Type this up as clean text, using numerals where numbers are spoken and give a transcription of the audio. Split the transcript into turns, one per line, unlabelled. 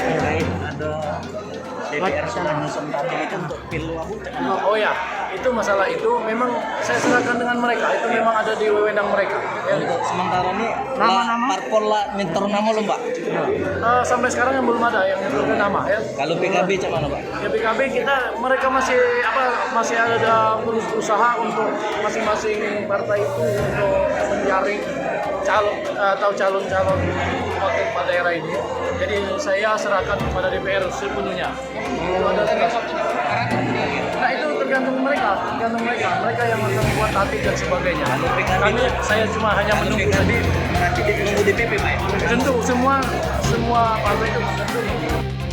terkait ada DPR sudah nyusun target itu untuk pilwagub.
Oh ya, itu masalah itu memang saya serahkan dengan mereka. Itu memang ada di wewenang mereka. Ya.
Untuk sementara ini parpol lah nyetor nama lo Mbak.
Sampai sekarang yang belum ada yang nyetorkan nama ya.
Kalau PKB cuman Mbak.
Ya PKB mereka masih ada berusaha untuk masing-masing partai itu untuk menjaring calon-calon wakil kepala daerah ini. Jadi saya serahkan kepada DPR sepenuhnya. Nah itu tergantung mereka yang akan membuat tatip dan sebagainya. Saya cuma hanya menunggu.
Nanti menunggu DPP Pak.
Tentu semua partai itu menunggu.